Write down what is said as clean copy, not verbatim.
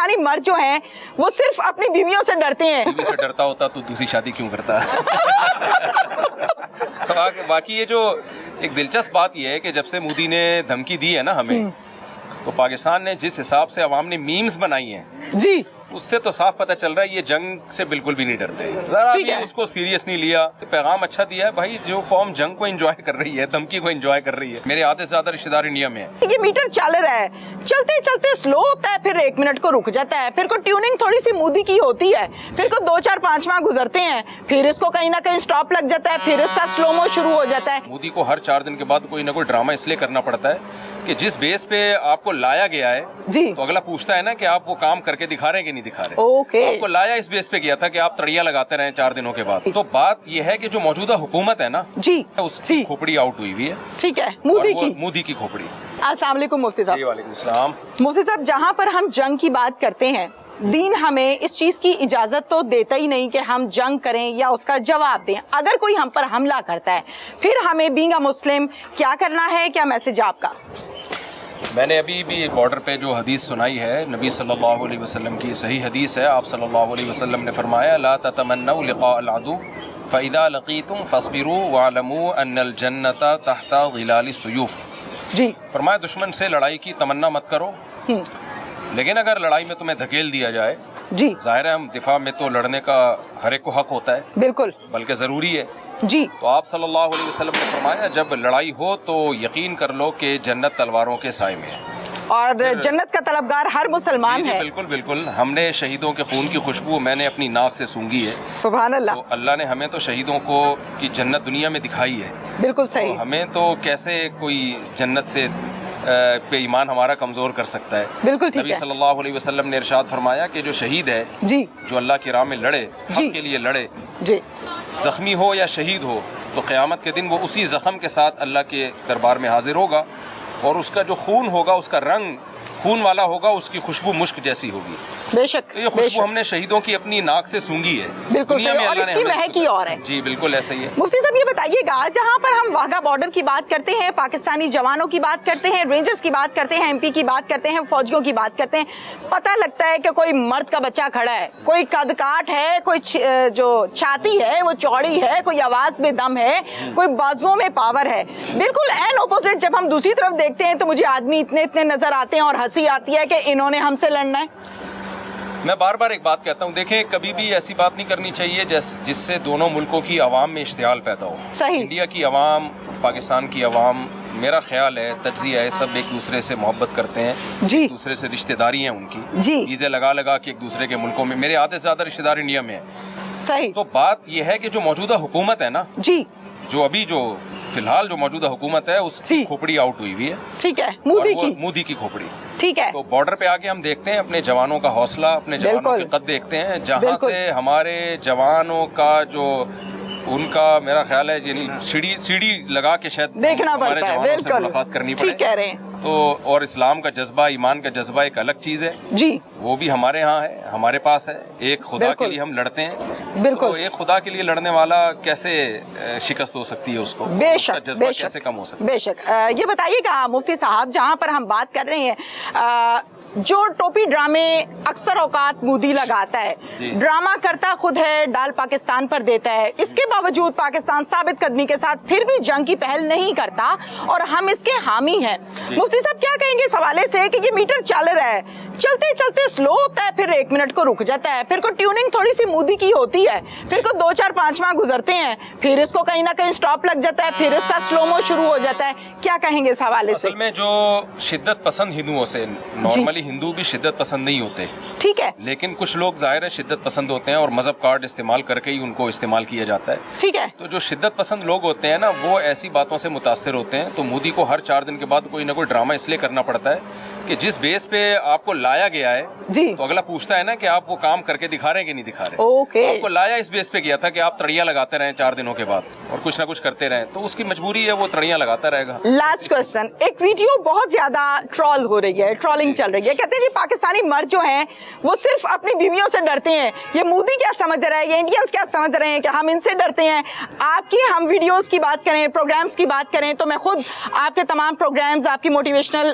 پاکستانی مرد جو ہیں وہ صرف اپنی بیویوں سے ڈرتے ہیں. بیوی سے ڈرتا ہوتا تو دوسری شادی کیوں کرتا؟ باقی یہ جو ایک دلچسپ بات یہ ہے کہ جب سے مودی نے دھمکی دی ہے نا ہمیں، تو پاکستان نے جس حساب سے عوام نے میمز بنائی ہیں جی اس سے تو صاف پتہ چل رہا ہے یہ جنگ سے بالکل بھی نہیں ڈرتے. ذرا بھی اس کو سیریس نہیں لیا. پیغام اچھا دیا ہے بھائی، جو قوم جنگ کو انجوائے کر رہی ہے، دھمکی کو انجوائے کر رہی ہے. میرے آدھے سے زیادہ رشتہ دار انڈیا میں ہیں. یہ میٹر چل رہا ہے، چلتے چلتے سلو ہوتا ہے، پھر 1 منٹ کو رک جاتا ہے، پھر کو ٹیوننگ تھوڑی سی مودی کی ہوتی ہے، پھر کو 2 4 5 ماہ گزرتے ہیں، پھر اس کو کہیں نہ کہیں سٹاپ لگ جاتا ہے، پھر اس کا سلومو شروع ہو جاتا ہے. مودی کو ہر 4 دن کے بعد کوئی نہ کوئی ڈرامہ اس لیے کرنا پڑتا ہے کہ جس بیس پہ آپ کو لایا گیا ہے جی تو اگلا پوچھتا ہے نا کہ آپ وہ کام کر کے دکھا رہے ہیں کہ نہیں دکھا رہے. اوکے، آپ کو لایا اس بیس پہ کیا تھا کہ آپ تڑیاں لگاتے رہیں 4 دنوں کے بعد. تو بات یہ ہے کہ جو موجودہ حکومت ہے نا جی اس کی کھوپڑی آؤٹ ہوئی ہوئی ہے. ٹھیک ہے، مودی کی کھوپڑی. السلام علیکم مفتی صاحب. وعلیکم السلام. مفتی صاحب، جہاں پر ہم جنگ کی بات کرتے ہیں، دین ہمیں اس چیز کی اجازت تو دیتا ہی نہیں کہ ہم جنگ کریں یا اس کا جواب دیں. اگر کوئی ہم پر حملہ کرتا ہے پھر ہمیں بینگ اے مسلم کیا کرنا ہے؟ کیا میسج آپ کا؟ میں نے ابھی بھی بارڈر پہ جو حدیث سنائی ہے نبی صلی اللہ علیہ وسلم کی صحیح حدیث ہے. آپ صلی اللہ علیہ وسلم نے فرمایا لا تتمنوا لقاء العدو فإذا لقيتم فاصبروا واعلموا ان الجنة تحت ظلال السيوف. جی فرمایا دشمن سے لڑائی کی تمنا مت کرو، لیکن اگر لڑائی میں تمہیں دھکیل دیا جائے، جی ظاہر ہے ہم دفاع میں تو لڑنے کا ہر ایک کو حق ہوتا ہے، بالکل بلکہ ضروری ہے. جی تو آپ صلی اللہ علیہ وسلم نے فرمایا جب لڑائی ہو تو یقین کر لو کہ جنت تلواروں کے سائے میں ہے، اور جنت کا طلبگار ہر مسلمان ہے. بالکل بالکل. ہم نے شہیدوں کے خون کی خوشبو میں نے اپنی ناک سے سونگھی ہے. سبحان اللہ. تو اللہ نے ہمیں تو شہیدوں کو کی جنت دنیا میں دکھائی ہے. بالکل صحیح. تو ہمیں تو کیسے کوئی جنت سے پہ ایمان ہمارا کمزور کر سکتا ہے؟ بالکل ٹھیک نبی ہے. صلی اللہ علیہ وسلم نے ارشاد فرمایا کہ جو شہید ہے، جی جو اللہ کی راہ میں لڑے، جی حق کے لیے لڑے، جی زخمی ہو یا شہید ہو، تو قیامت کے دن وہ اسی زخم کے ساتھ اللہ کے دربار میں حاضر ہوگا، اور اس کا جو خون ہوگا، اس کا رنگ خون والا ہوگا، اس کی خوشبو مشک جیسی ہوگی. بے شک. یہ خوشبو ہم نے شہیدوں کی اپنی ناک سے سونگھی ہے. بالکل دنیا میں صحیح. اور اللہ اس نے کی ہمیں مہک ہی اور ہے. جی بالکل ایسا ہی ہے. مفتی صاحب یہ بتائیے گا، جہاں پر ہم واگا بارڈر کی بات کرتے ہیں، پاکستانی جوانوں کی بات کرتے ہیں، رینجرز کی بات کرتے ہیں، MP کی بات کرتے ہیں، فوجیوں کی بات کرتے ہیں، پتہ لگتا ہے کہ کوئی مرد کا بچہ کھڑا ہے، کوئی قد کاٹ ہے، کوئی جو چھاتی ہے وہ چوڑی ہے، کوئی آواز میں دم ہے، کوئی بازوؤں میں پاور ہے. بالکل این اپوزٹ جب ہم دوسری طرف دیکھتے ہیں تو مجھے آدمی اتنے نظر آتے ہیں اور ہنسی آتی ہے کہ انہوں نے ہم سے لڑنا ہے. میں بار بار ایک بات کہتا ہوں، دیکھیں کبھی بھی ایسی بات نہیں کرنی چاہیے جس سے دونوں ملکوں کی عوام میں اشتعال پیدا ہو. صحیح. انڈیا کی عوام، پاکستان کی عوام، میرا خیال ہے تجزیہ ہے، سب ایک دوسرے سے محبت کرتے ہیں، جی ایک دوسرے سے رشتہ داری ہیں ان کی، جی ویزے لگا کے ایک دوسرے کے ملکوں میں. میرے آدھے سے زیادہ رشتہ دار انڈیا میں ہیں. صحیح. تو بات یہ ہے کہ جو موجودہ حکومت ہے نا، جی جو ابھی جو فی الحال جو موجودہ حکومت ہے اس کی کھوپڑی آؤٹ ہوئی ہوئی ہے. ٹھیک ہے. مودی کی کھوپڑی. ٹھیک ہے. تو بارڈر پہ آگے ہم دیکھتے ہیں اپنے جوانوں کا حوصلہ، اپنے جوانوں کے قد دیکھتے ہیں، جہاں سے ہمارے جوانوں کا جو ان کا میرا خیال ہے یعنی سیڑھی لگا کے شاید دیکھنا پڑتا ہے. بالکل ملاقات کرنی پڑے. ٹھیک کہہ رہے ہیں. تو اور اسلام کا جذبہ، ایمان کا جذبہ ایک الگ چیز ہے. جی وہ بھی ہمارے ہاں ہے، ہمارے پاس ہے. ایک خدا کے لیے ہم لڑتے ہیں. بالکل. تو ایک خدا کے لیے لڑنے والا کیسے شکست ہو سکتی ہے اس کو؟ بے شک. جذبہ کیسے کم ہو سکتا ہے؟ بے شک. یہ بتائیے گا مفتی صاحب، جہاں پر ہم بات کر رہے ہیں، جو ٹوپی ڈرامے اکثر اوقات مودی لگاتا ہے، ڈرامہ کرتا خود ہے، ڈال پاکستان پر دیتا ہے، اس کے باوجود پاکستان ثابت قدمی کے ساتھ پھر بھی جنگ کی پہل نہیں کرتا اور ہم اس کے حامی ہیں. مفتی صاحب کیا کہیں گے اس حوالے سے کہ یہ میٹر چل رہا ہے، چلتے چلتے سلو ہوتا ہے، پھر 1 منٹ کو رک جاتا ہے، پھر کو ٹیوننگ تھوڑی سی مودی کی ہوتی ہے، پھر کو 2 4 5 ماہ گزرتے ہیں، پھر اس کو کہیں نہ کہیں سٹاپ لگ جاتا ہے، پھر اس کا سلومو شروع ہو جاتا ہے. کیا کہیں گے اس حوالے سے؟ اصل میں جو شدت پسند ہندوؤں سے، نارملی ہندو بھی شدت پسند نہیں ہوتے، ٹھیک ہے، لیکن کچھ لوگ ظاہر ہے شدت پسند ہوتے ہیں اور مذہب کارڈ استعمال کر کے ہی ان کو استعمال کیا جاتا ہے. ٹھیک ہے. تو جو شدت پسند لوگ ہوتے ہیں نا، وہ ایسی باتوں سے متاثر ہوتے ہیں. تو مودی کو ہر 4 دن کے بعد کوئی نہ کوئی ڈرامہ اس لیے کرنا پڑتا ہے کہ جس بیس پہ آپ کو لایا گیا ہے، جی تو اگلا پوچھتا ہے نا کہ آپ وہ کام کر کے دکھا رہے ہیں کہ نہیں دکھا رہے. اوکے. آپ کو لایا اس بیس پہ کیا تھا کہ آپ تڑیاں لگاتے رہیں 4 دنوں کے بعد اور کچھ نہ کچھ کرتے رہیں، تو اس کی مجبوری ہے، وہ تڑیاں لگاتا رہے گا. لاسٹ کوسچن، ایک ویڈیو بہت زیادہ ٹرول ہو رہی ہے، ٹرولنگ چل رہی ہے، کہتے ہیں جی پاکستانی مرد جو ہیں وہ صرف اپنی بیویوں سے ڈرتے ہیں. یہ مودی کیا سمجھ رہا ہے، یہ انڈینز کیا سمجھ رہے ہیں کہ ہم ان سے ڈرتے ہیں؟ آپ کی ہم ویڈیوز کی بات کریں، پروگرامز کی بات کریں، تو میں خود آپ کے تمام پروگرامز، آپ کی موٹیویشنل